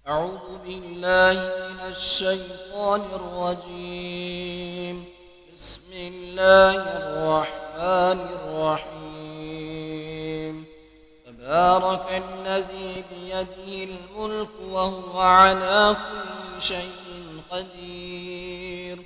أعوذ بالله من الشيطان الرجيم. بسم الله الرحمن الرحيم. تبارك الذي بيده الملك وهو على كل شيء قدير،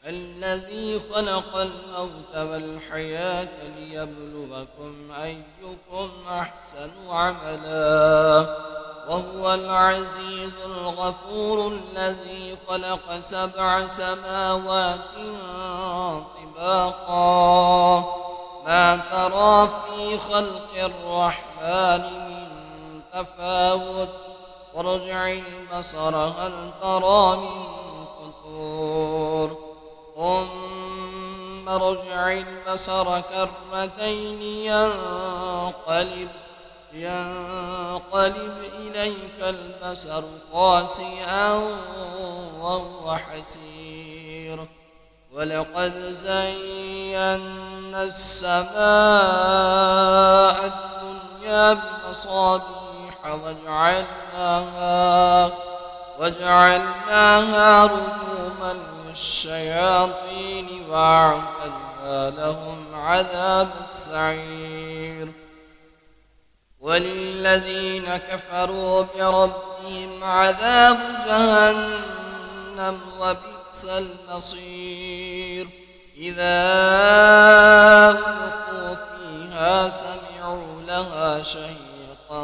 الذي خلق الموت والحياة ليبلوكم أيكم أحسن عملا، وهو العزيز الغفور، الذي خلق 7 سماوات طباقا، ما ترى في خلق الرحمن من تفاوت، وارجع البصر هل ترى من فطور، ثم ارجع البصر كرتين ينقلب إليك البصر خاسئا وهو حسير، ولقد زينا السماء الدنيا بمصابيح وجعلناها رجوما للشياطين، وأعتدنا لهم عذاب السعير. وللذين كفروا بربهم عذاب جهنم وبئس المصير. إذا ألقوا فيها سمعوا لها شهيقا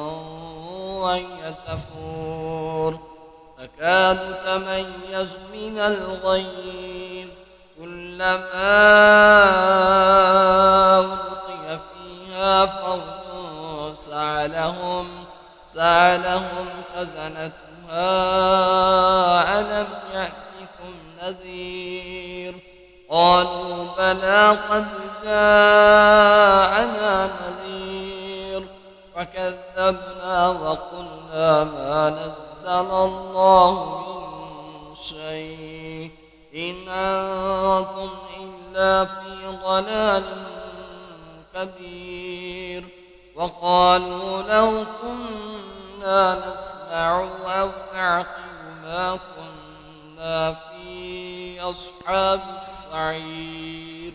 وهي تفور، تكاد تميز من الغيظ، كلما ألقي فيها فوج سألهم خزنتها ألم يأتكم نذير، قالوا بلى قد جاءنا نذير، فكذبنا وقلنا ما نزل الله من شيء إن أنتم إلا في ضلال كبير. وقالوا لو كنا نسمع أو نعقل ما كنا في أصحاب السعير،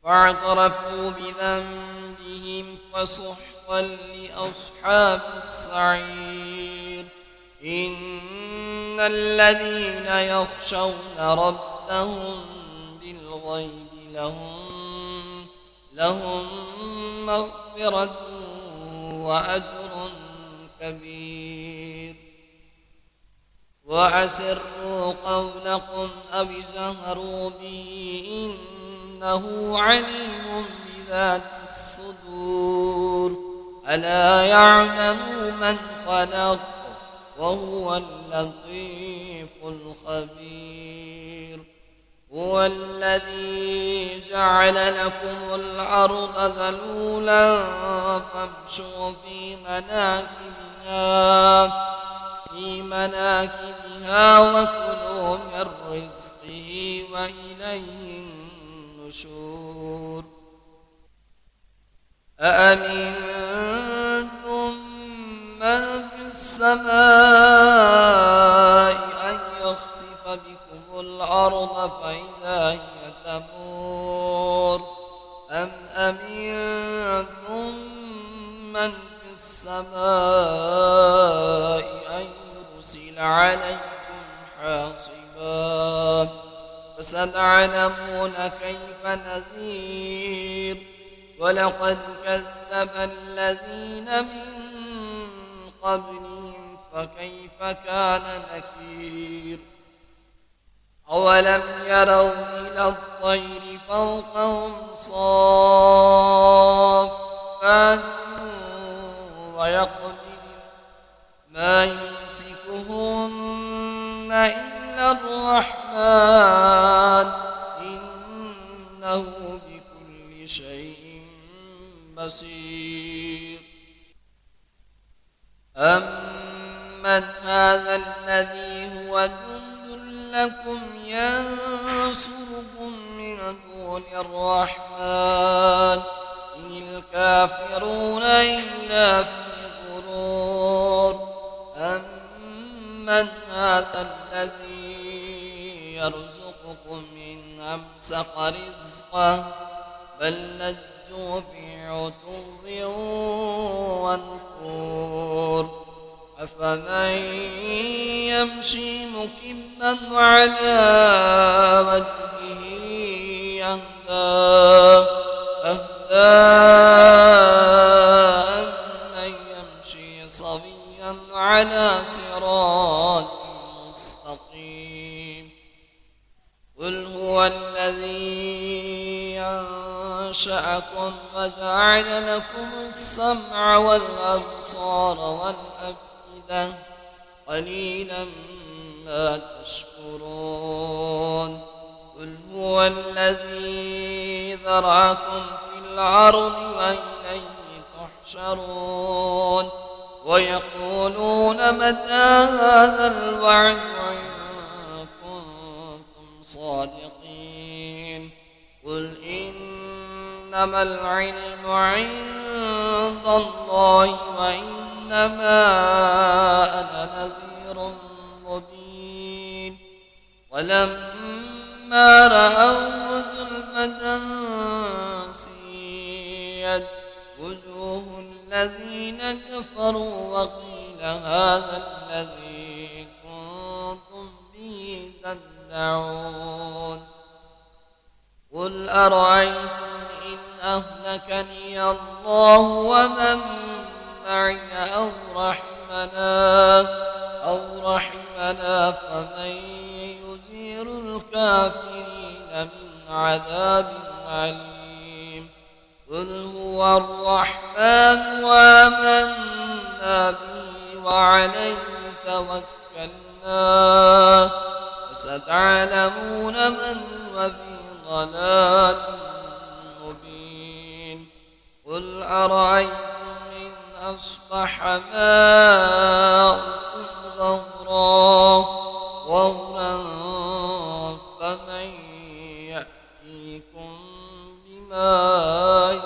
فاعترفوا بذنبهم فسحقا لأصحاب السعير. إن الذين يخشون ربهم بالغيب لهم مغفرة وأجر كبير. وأسروا قولكم أو اجهروا به إنه عليم بذات الصدور، ألا يعلم من خلق وهو اللطيف الخبير. هو الذي جعل لكم الأرض ذلولا فامشوا في مناكبها وكلوا من رزقه وإليه النشور. أأمنتم من في السماء أن يخسف بكم الأرض فإذا هي تمور، أم أمنتم من في السماء أن يرسل عليكم حاصبا، فستعلمون كيف نذير. ولقد كذب الذين من قبلهم فكيف كان نكير. أولم يروا إلى الطير فوقهم صافات ويقبضن ما يمسكهن إلا الرحمن إنه بكل شيء بصير. أمن هذا الذي هو جند لكم ينصركم من دون الرحمن إن الكافرون إلا في غرور. أمن أمن هذا الذي يرزقكم إن أمسك رزقه بل لجوا في عتو ونفور أفمن يمشي مكبا على وجهه أهدى أمن يمشي صويا على صراط مستقيم قل هو الذي أنشأكم وجعل لكم السمع والأبصار والأفئدة قليلا ما تشكرون قل هو الذي ذرأكم في الأرض وإليه تحشرون ويقولون متى هذا الوعد إن كنتم صادقين قل إنما العلم عند الله وإنما أنا نذير مبين ولما رأوه زلفة سيئت وجوه الذين كفروا وقيل هذا الذي كنتم به تدعون قل أرأيتم إن أهلكني الله ومن معي أو رحمنا فمن يجير الكافرين من عذاب أليم قل هو الرحمن وآمنا به وعليه توكلنا فستعلمون من هو في ضلال مبين قل أرأيتم إن أصبح ماؤكم غورا فمن يأتيكم بماء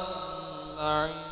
معين